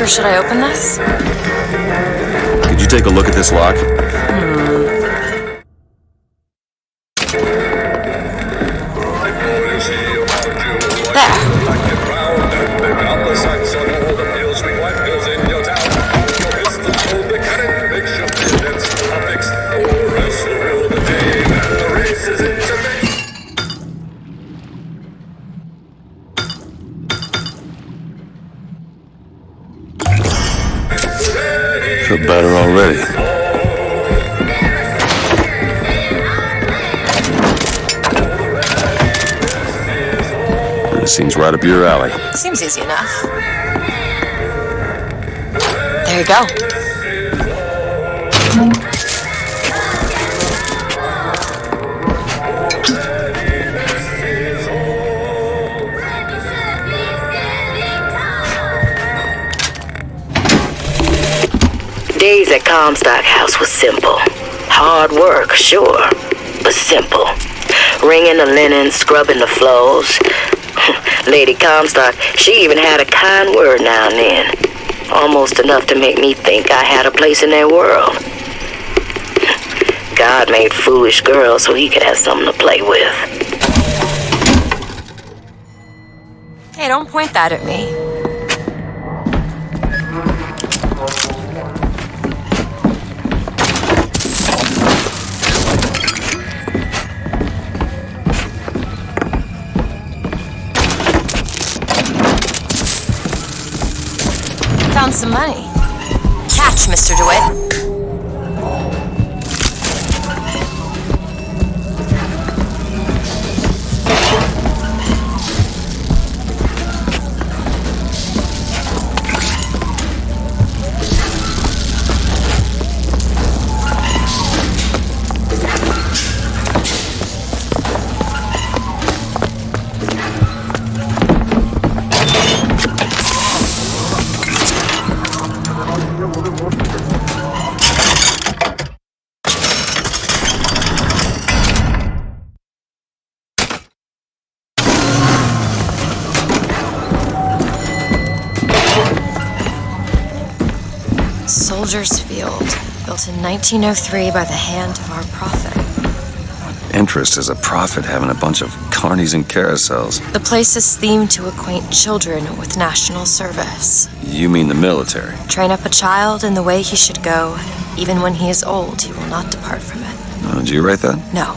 should I open this? Could you take a look at this lock? Feel better already. This seems right up your alley. Seems easy enough. There you go. Days at Comstock House was simple. Hard work, sure, but simple. Wringing the linen, scrubbing the floors. Lady Comstock, she even had a kind word now and then. Almost enough to make me think I had a place in their world. God made foolish girls so he could have something to play with. Hey, don't point that at me. Found some money. Catch, Mr. DeWitt. Soldier's Field, built in 1903 by the hand of our prophet. Interest is a prophet having a bunch of carnies and carousels. The place is themed to acquaint children with national service. You mean the military? Train up a child in the way he should go. Even when he is old, he will not depart from it. Did you write that? No.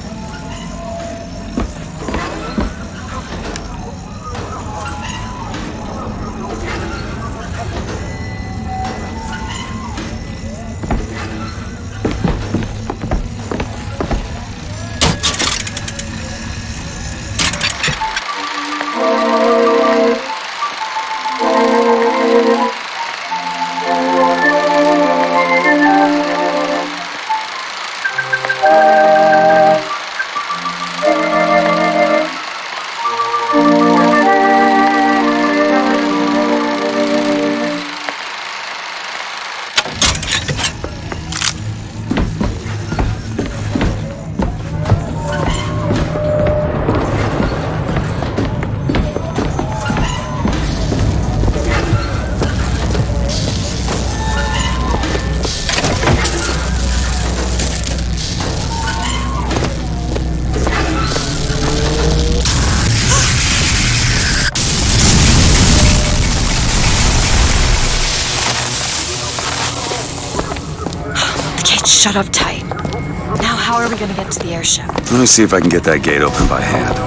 Shut up tight. Now how are we gonna get to the airship? Let me see if I can get that gate open by hand.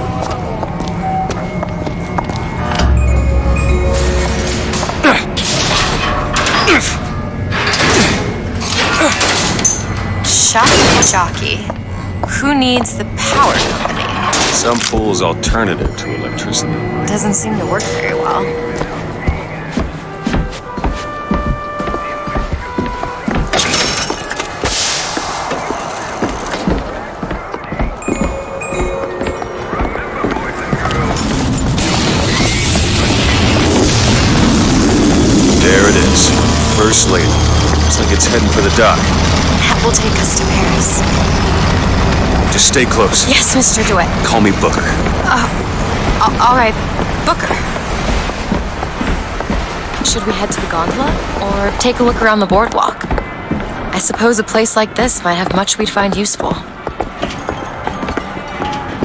Jockey. Who needs the power company? Some fool's alternative to electricity. Doesn't seem to work very well. There it is. First Lady. Looks like it's heading for the dock. That will take us to Paris. Just stay close. Yes, Mr. DeWitt. Call me Booker. All right, Booker. Should we head to the gondola, or take a look around the boardwalk? I suppose a place like this might have much we'd find useful.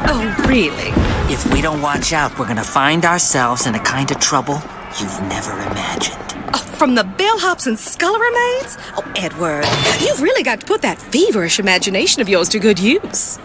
Oh, really? If we don't watch out, we're gonna find ourselves in a kind of trouble you've never imagined. Oh, from the bellhops and scullery maids? Oh, Edward, you've really got to put that feverish imagination of yours to good use.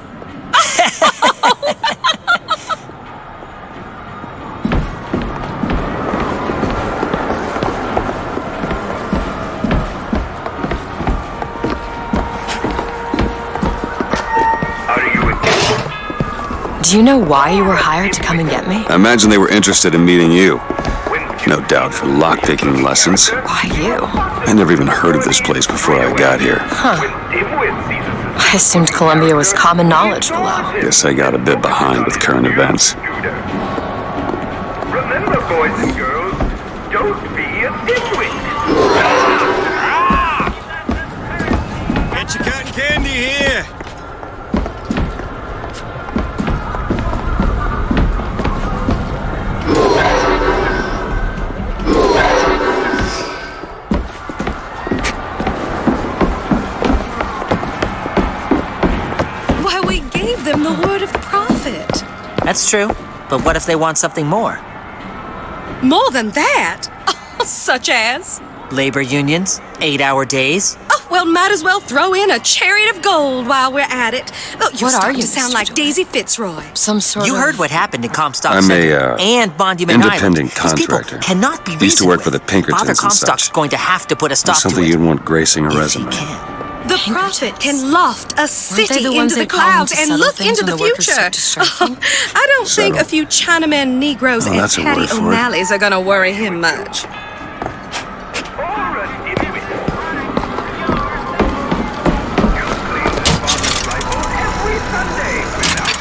Do you know why you were hired to come and get me? I imagine they were interested in meeting you. No doubt for lockpicking lessons. Why you? I never even heard of this place before I got here. I assumed Columbia was common knowledge below. Guess I got a bit behind with current events. Remember, boys and girls, don't be a dimwit. Get your cotton candy here. Why, we gave them the word of prophet. That's true, but what if they want something more? More than that? Oh, such as? Labor unions? 8-hour days? Oh, well, might as well throw in a chariot of gold while we're at it. Oh, you're What are starting you, to sound Mr. like Joy? Daisy Fitzroy. Some sort You of... heard what happened in Comstock I'm Center a, and Monument independent Island. These contractor. people cannot be Used to work for reasoned the with. Pinkertons Father and Comstock's such. going to have to put a stop Something to it. you'd want gracing a If he resume. can. The prophet can loft a they city the into ones the they call in clouds to and settle look things into when the the workers future. start to striking? I don't think Settle. a few Chinaman Negroes Oh, and that's a Patty word for it. O'Malley's are gonna worry him much. Or a dimwit. You clean this father's rifle every Sunday without...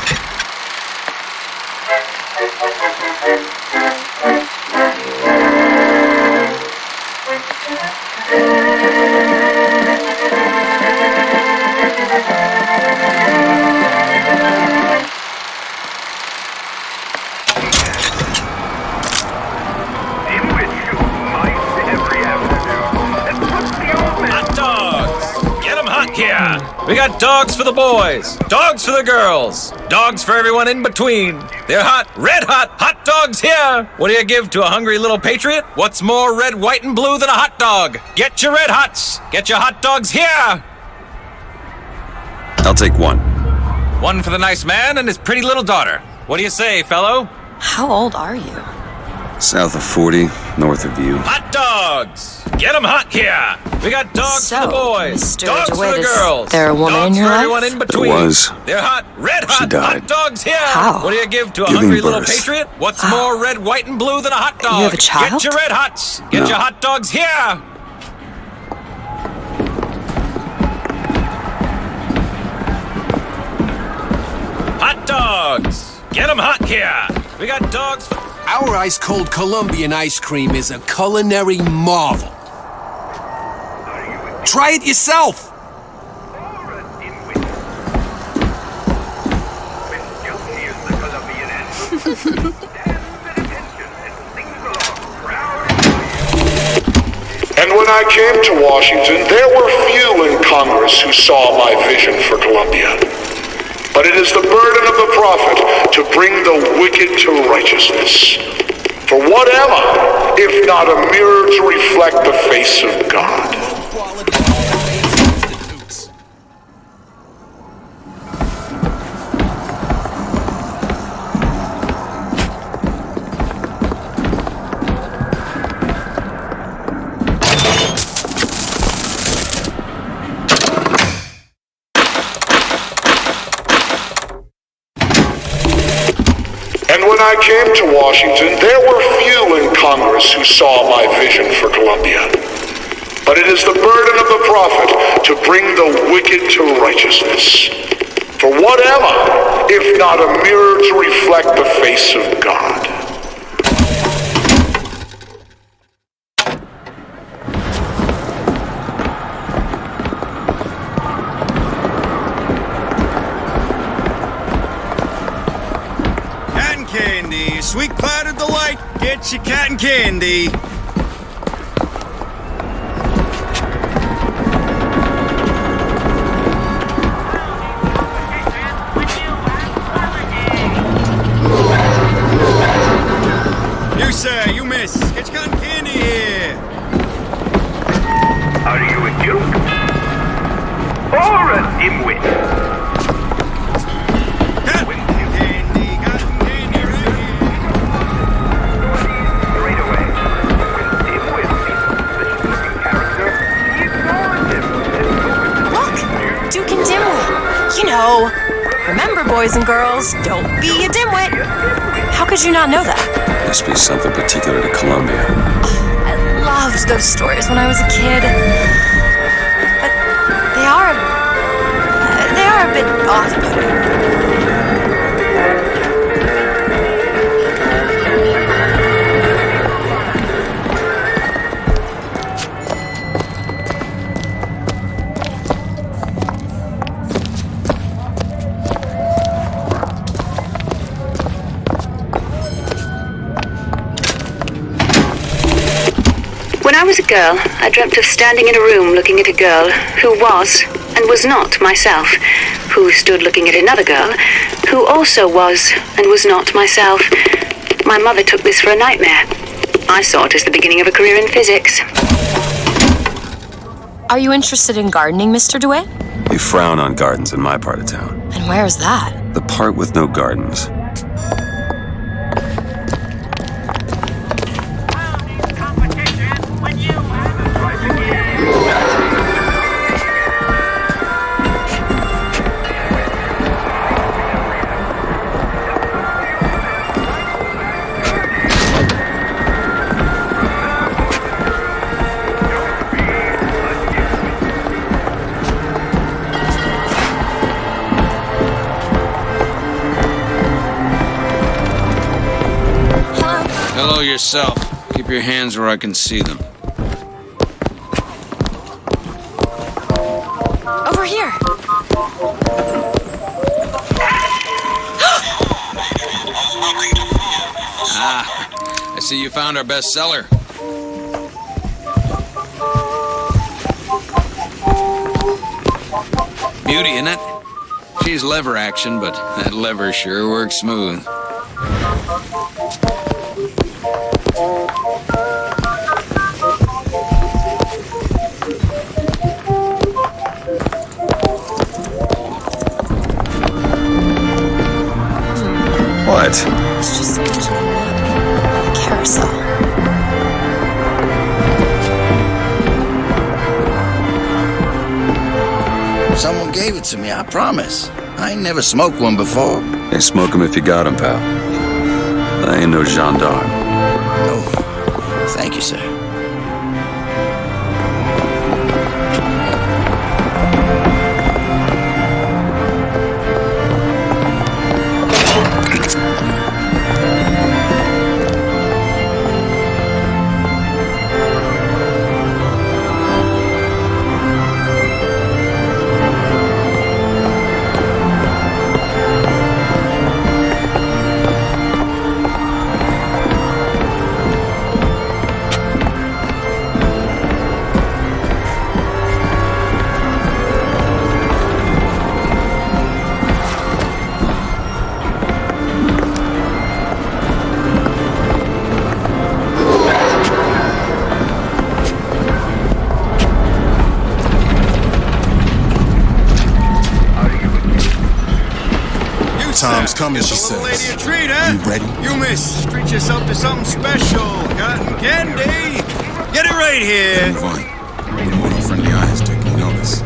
Dimwit shoot mice every afternoon and put the old man... Hot dogs! Get 'em hot here! We got dogs for the boys, dogs for the girls, dogs for everyone in between. They're hot, red hot dogs here! What do you give to a hungry little patriot? What's more red, white, and blue than a hot dog? Get your red hots! Get your hot dogs here! I'll take one. One for the nice man and his pretty little daughter. What do you say, fellow? How old are you? South of 40, north of you. Hot dogs! Get 'em hot here! We got dogs for the So, boys, Mr. dogs for DeWitt, the is girls, there a woman dogs in your for life? everyone in between. was. They're hot, red She hot died. dogs here! How? What do you give to a Giving hungry little birth. patriot? What's more red, white, and blue than a hot dog? You have a child? Get your red hots! Get No. your hot dogs here! Hot dogs! Get 'em hot here! We got dogs for... Our ice-cold Colombian ice cream is a culinary marvel. Try it yourself! Or a dimwit. When guilty is the Colombian anthem, stand at attention and sing along proud and loyal. And when I came to Washington, there were few in Congress who saw my vision for Columbia. But it is the burden of the prophet to bring the wicked to righteousness. For what am I, if not a mirror to reflect the face of God? Quality substitutes. And when I came to Washington, there were few in Congress who saw my vision for Columbia. But it is the burden of the prophet to bring the wicked to righteousness. For what am I, if not a mirror to reflect the face of God? Cotton candy, sweet cloud of delight. Get your cotton candy. No. Remember, boys and girls, don't be a dimwit. How could you not know that? Must be something particular to Columbia. I loved those stories when I was a kid. But they are a bit off-putting. When I was a girl, I dreamt of standing in a room looking at a girl who was and was not myself, who stood looking at another girl who also was and was not myself. My mother took this for a nightmare. I saw it as the beginning of a career in physics. Are you interested in gardening, Mr. DeWitt? They frown on gardens in my part of town. And where is that? The part with no gardens. Hello yourself. Keep your hands where I can see them. Over here. I see you found our bestseller. Beauty, isn't it? She's lever action, but that lever sure works smooth. What? It's just a carousel. Someone gave it to me, I promise. I ain't never smoked one before. Hey, smoke 'em if you got 'em, pal. I ain't no gendarme. No. Thank you, sir. Time's coming, she says. Lady a treat, huh? You ready? You miss. Treat yourself to something special. Cotton candy. Get it right here. Move on. We don't want no friendly eyes taking notice.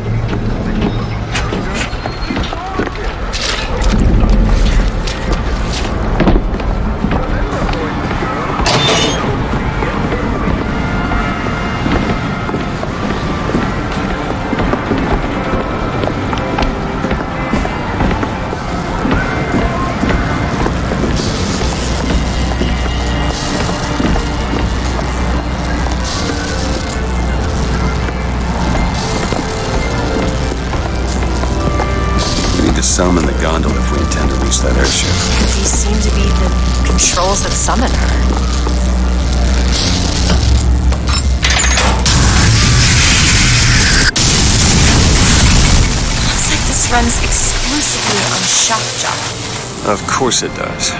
Summon the gondola if we intend to reach that airship. These seem to be the controls that summon her. Looks like this runs exclusively on shock jock. Of course it does.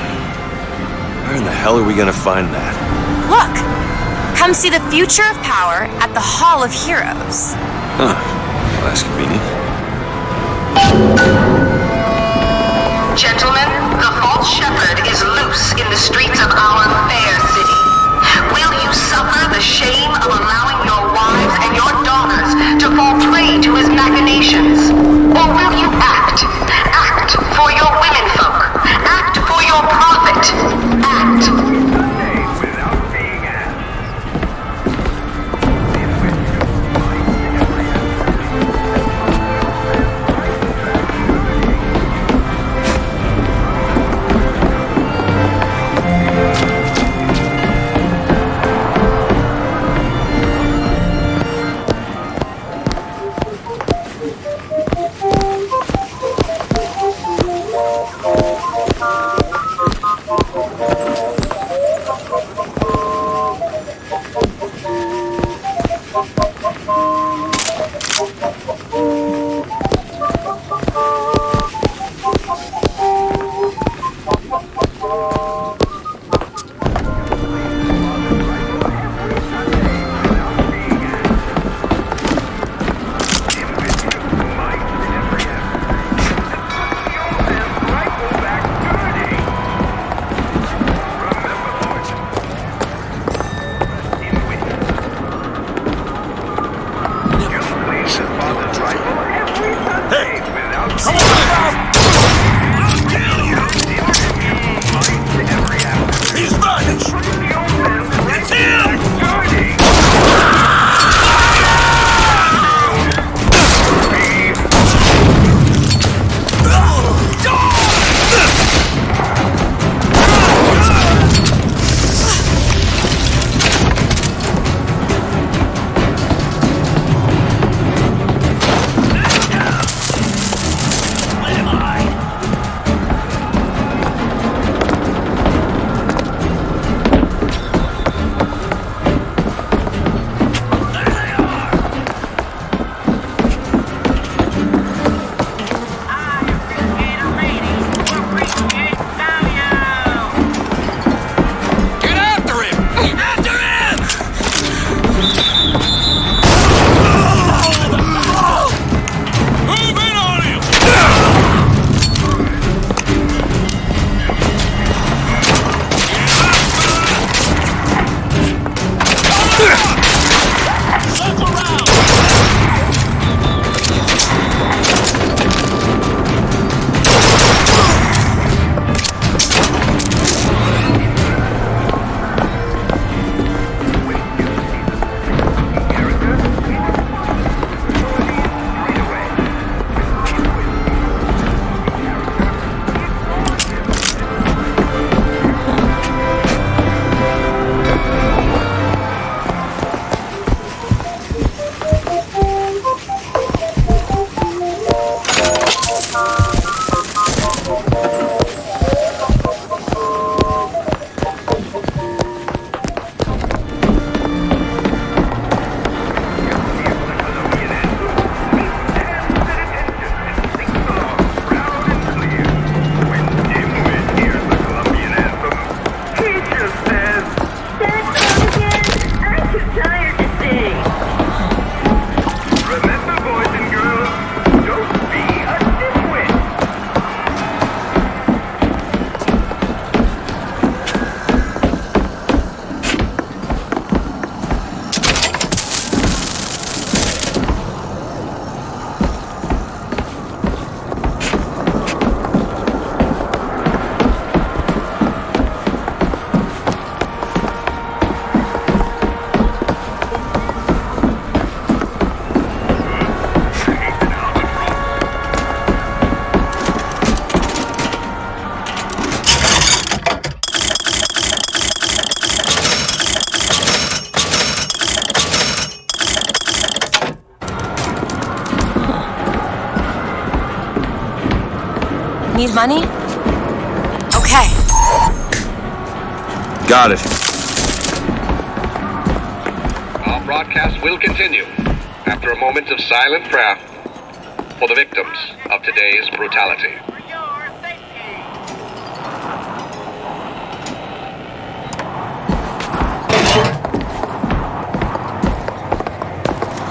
Where in the hell are we gonna find that? Look! Come see the future of power at the Hall of Heroes. Huh. Well, that's convenient. Gentlemen, the false shepherd is loose in the streets of our fair city. Will you suffer the shame of allowing your wives and your daughters to fall prey to his machinations? Or will you act Need money? Okay. Got it. Our broadcast will continue after a moment of silent prayer for the victims of today's brutality.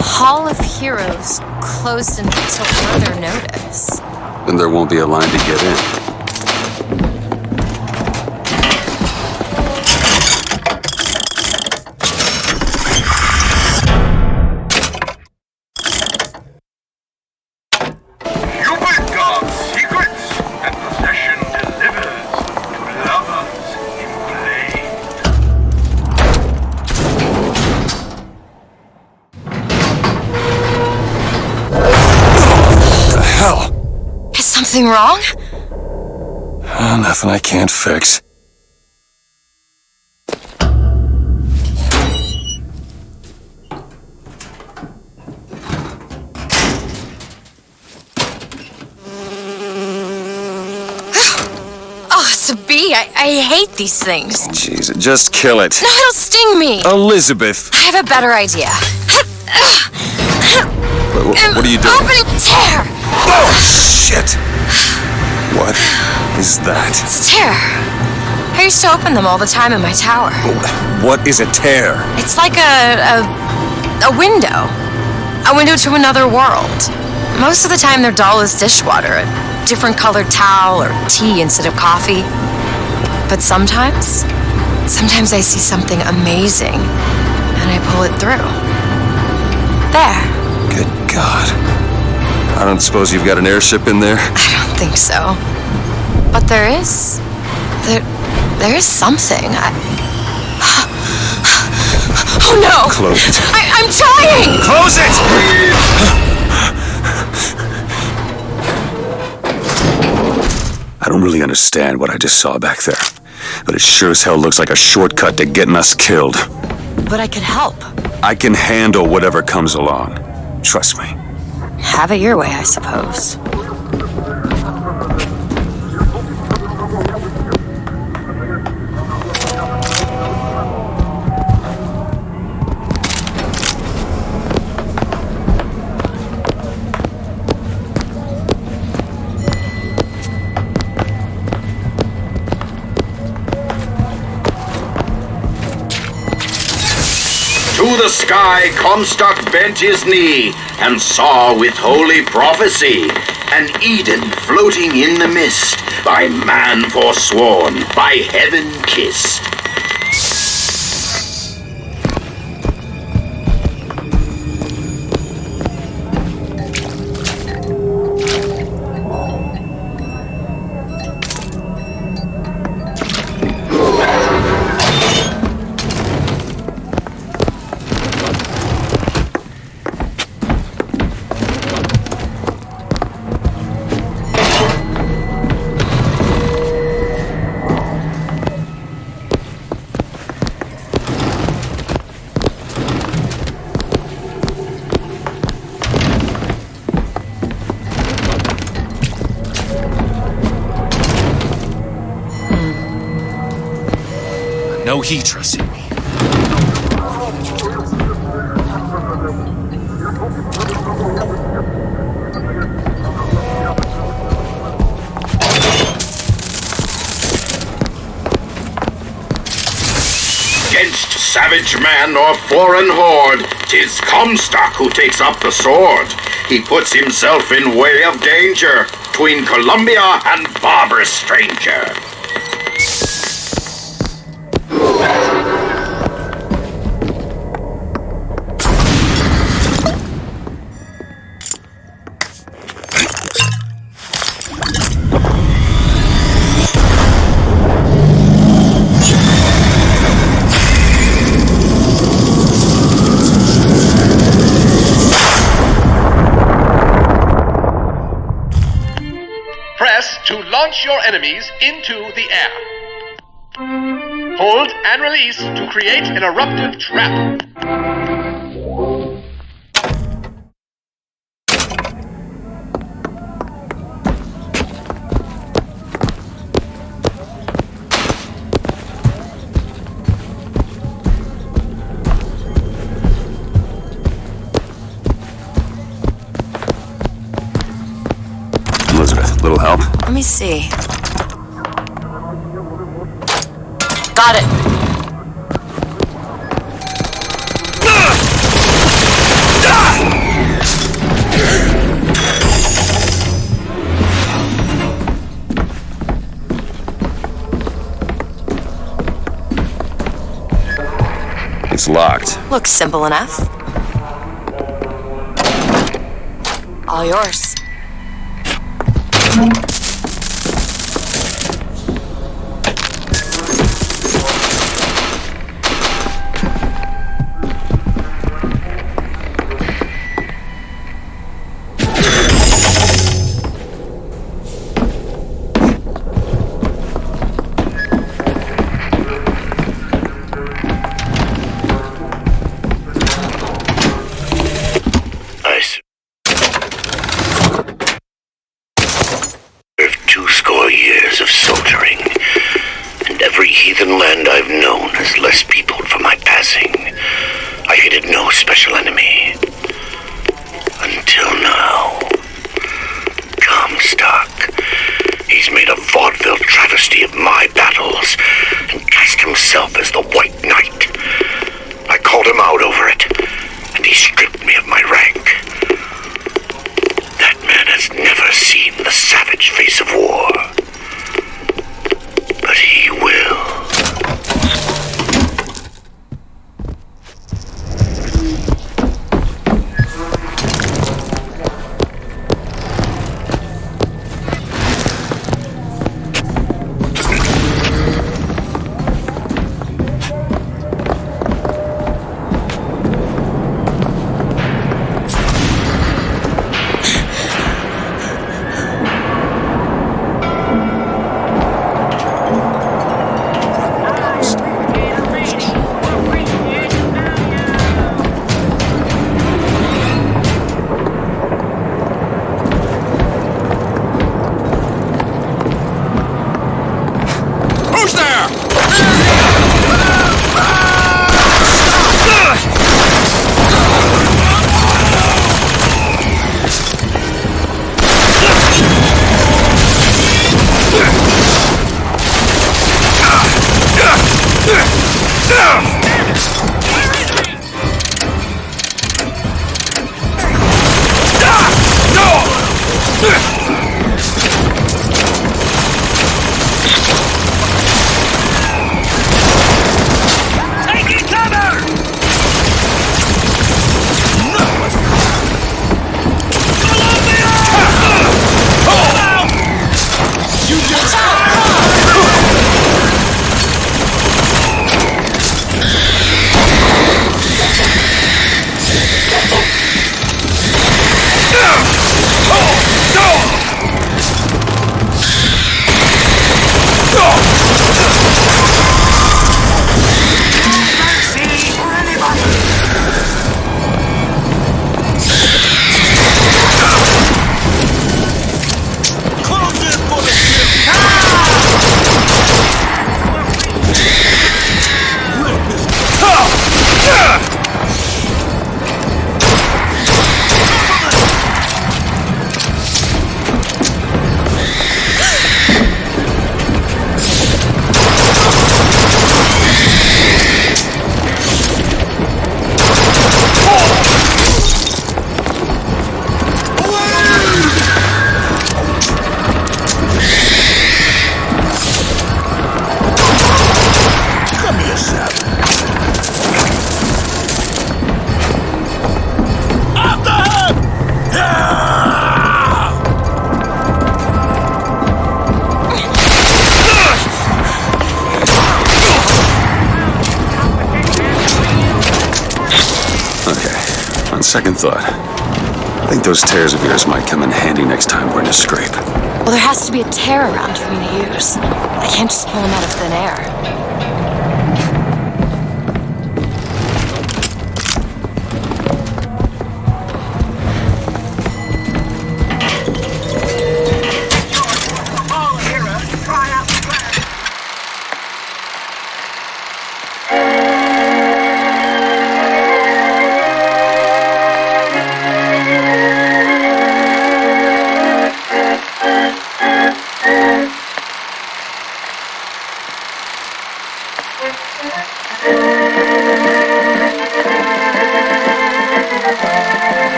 Hall of Heroes closed until further notice. Then there won't be a line to get in. Hubert guards secrets and possession delivers to lovers in flame. What the hell? Is something wrong? Nothing I can't fix. Oh, it's a bee. I hate these things. Jeez, just kill it. No, it'll sting me. Elizabeth! I have a better idea. What are you doing? Opening tear! Oh, shit! What is that? It's a tear. I used to open them all the time in my tower. What is a tear? It's like a window. A window to another world. Most of the time they're dull as dishwater, a different colored towel or tea instead of coffee. But sometimes I see something amazing and I pull it through. There. Good God. I don't suppose you've got an airship in there? I don't think so. But there is. There is something. Oh no! Close it. I'm trying! Close it! I don't really understand what I just saw back there, but it sure as hell looks like a shortcut to getting us killed. But I could help. I can handle whatever comes along. Trust me. Have it your way, I suppose. To the sky Comstock bent his knee, and saw with holy prophecy an Eden floating in the mist, by man forsworn, by heaven kissed. know he trusted me. Against savage man or foreign horde, 'tis Comstock who takes up the sword. He puts himself in way of danger, 'tween Columbia and barbarous stranger. Press to launch your enemies into the air. Hold and release to create an eruptive trap. Elizabeth, little help? Let me see. Got it. It's locked. Looks simple enough. All yours. Years of soldiering, and every heathen land I've known has less peopled for my passing. I hated no special enemy. Until now. Comstock. He's made a vaudeville travesty of my battles, and cast himself as the White Knight. I called him out over it, and he stripped me of my rank. That man has never seen the savage face of war. But he will. Close it for the ship! second thought, I think those tears of yours might come in handy next time we're in a scrape. Well, there has to be a tear around for me to use. I can't just pull them out of thin air.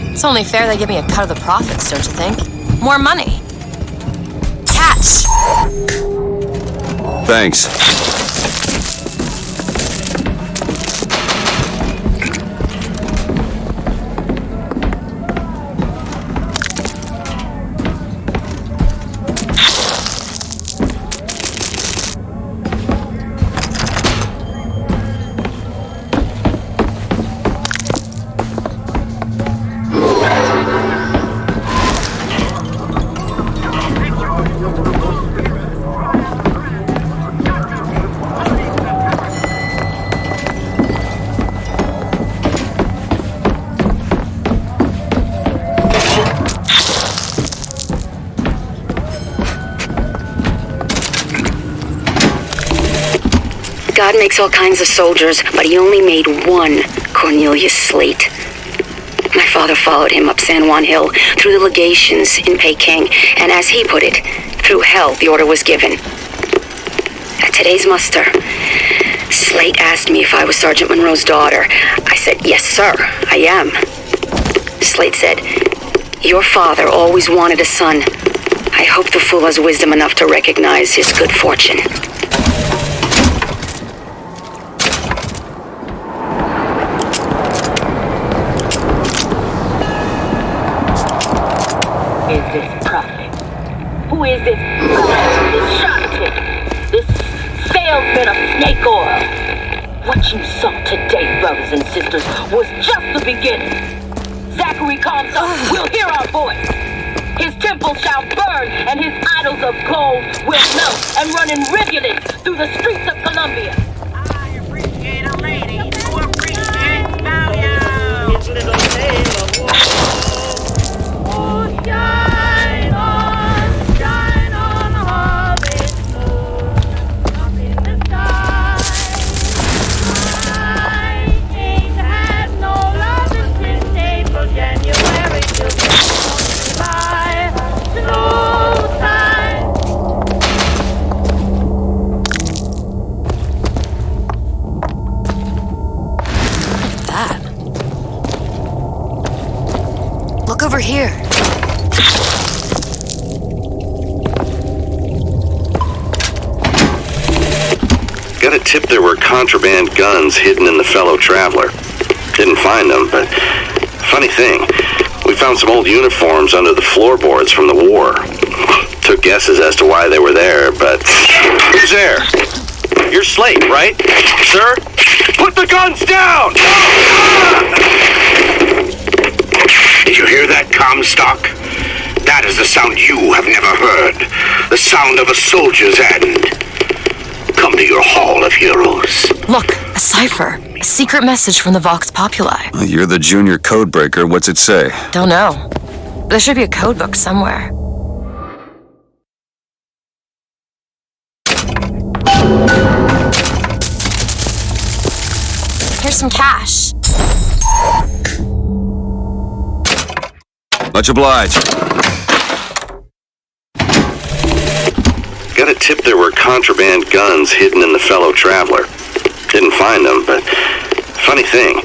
It's only fair they give me a cut of the profits, don't you think? More money. Catch! Thanks. God makes all kinds of soldiers, but he only made one Cornelius Slate. My father followed him up San Juan Hill, through the legations in Peking, and as he put it, through hell the order was given. At today's muster, Slate asked me if I was Sergeant Monroe's daughter. I said, yes, sir, I am. Slate said, your father always wanted a son. I hope the fool has wisdom enough to recognize his good fortune. Is this prophet? Who is this prophet? This charlatan? This salesman of snake oil? What you saw today, brothers and sisters, was just the beginning. Zachary Comstock will hear our voice. His temple shall burn, and his idols of gold will melt and run in rivulets through the streets of Columbia. I appreciate a lady who appreciates value. His little tale of war. Oh, shine on, harvest moon, up in the sky. I ain't had no love since April, January, till July. Slow time. That. Look over here. Got a tip there were contraband guns hidden in the fellow traveler. Didn't find them, but funny thing, we found some old uniforms under the floorboards from the war. Took guesses as to why they were there, but... Who's there? You're Slate, right? Sir? Put the guns down! Did you hear that, Comstock? That is the sound you have never heard. The sound of a soldier's end. Come to your Hall of Heroes. Look, a cipher. A secret message from the Vox Populi. Well, you're the junior code breaker. What's it say? Don't know. There should be a code book somewhere. Here's some cash. Much obliged. Got a tip there were contraband guns hidden in the fellow traveler. Didn't find them, but funny thing,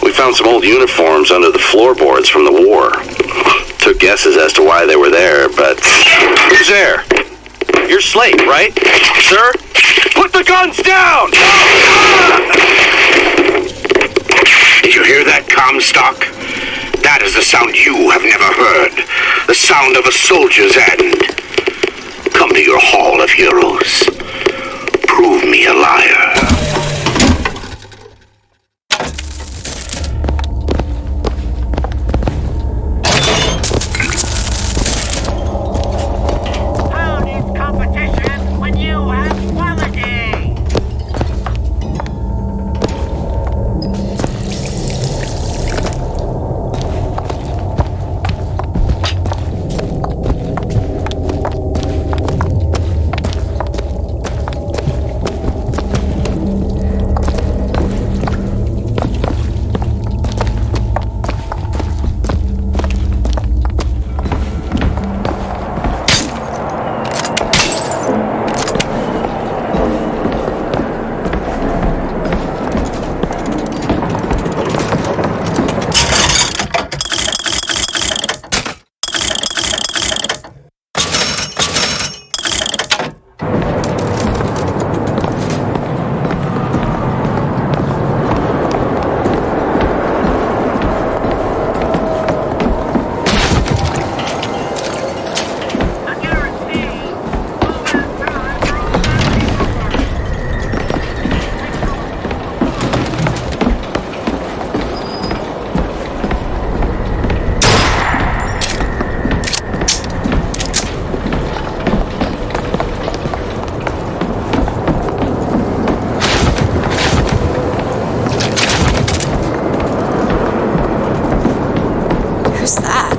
we found some old uniforms under the floorboards from the war. Took guesses as to why they were there, but... Who's there? You're Slate, right? Sir? Put the guns down! Did you hear that, Comstock? That is the sound you have never heard. The sound of a soldier's end. Come to your Hall of Heroes. Prove me a liar.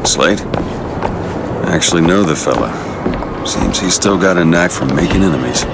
Slate? I actually know the fella. Seems he's still got a knack for making enemies.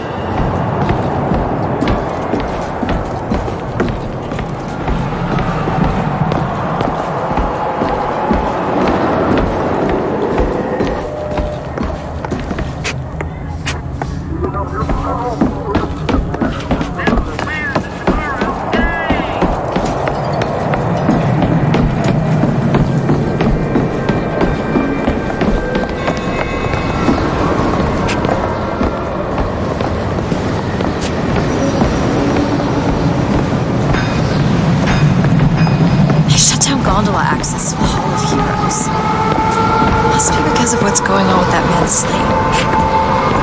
Gondola access to the Hall of Heroes. Must be because of what's going on with that man Slate.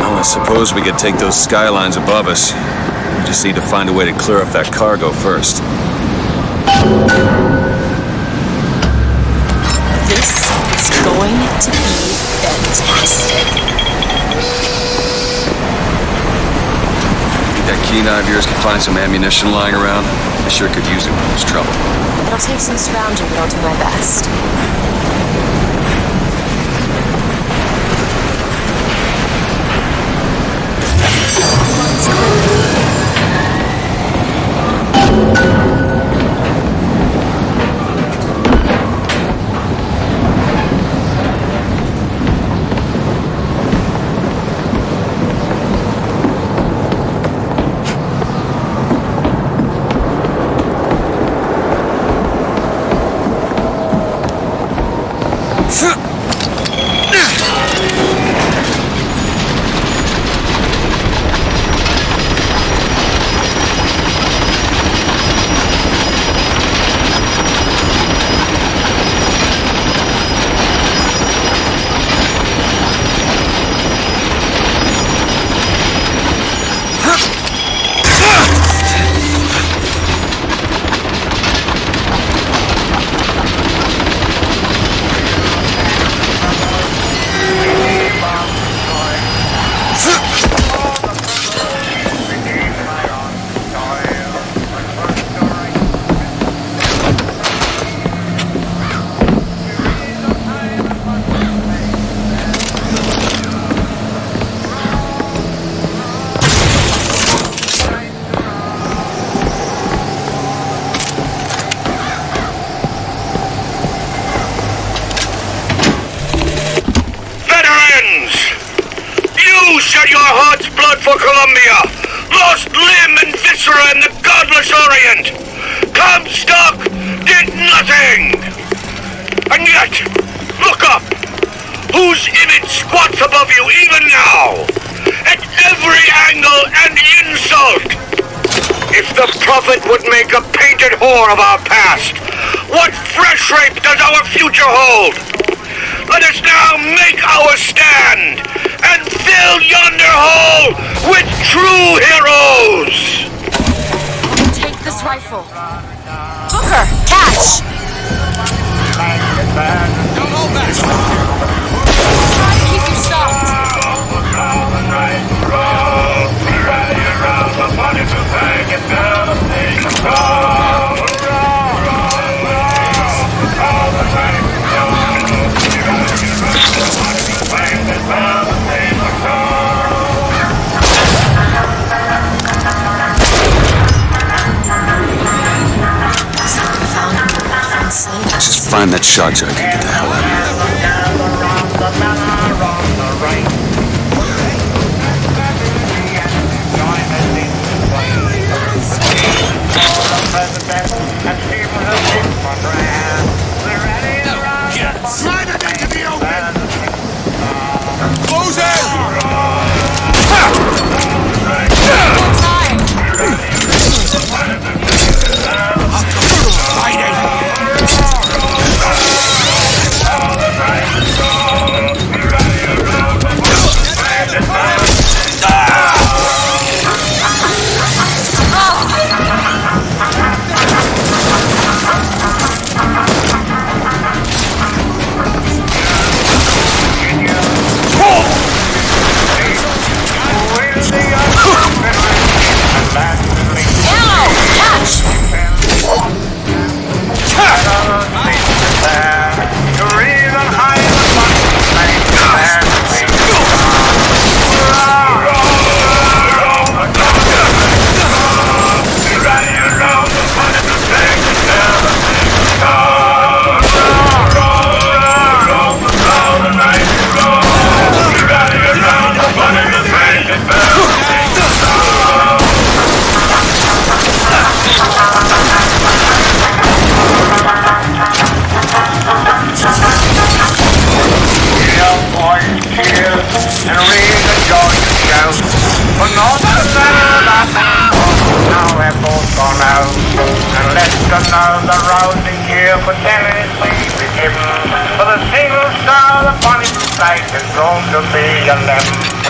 Well, I suppose we could take those skylines above us. We just need to find a way to clear up that cargo first. This is going to be fantastic. Think that keen eye of yours can find some ammunition lying around? I sure could use it when there's trouble. It'll take some scrounging, but I'll do my best. For Columbia, lost limb and viscera in the godless Orient. Comstock did nothing. And yet, look up. Whose image squats above you even now? every angle and insult. If the prophet would make a painted whore of our past, what fresh rape does our future hold? Let us now make our stand and fill yonder hole with true heroes. Take this rifle. Booker, catch! Don't hold back. Try to keep you stopped. Just find that shot so I can get the hell out of here. Slide it into the open! Close it! Another rousing year for tendency be given. For the single star upon its sight is going to be a lemon.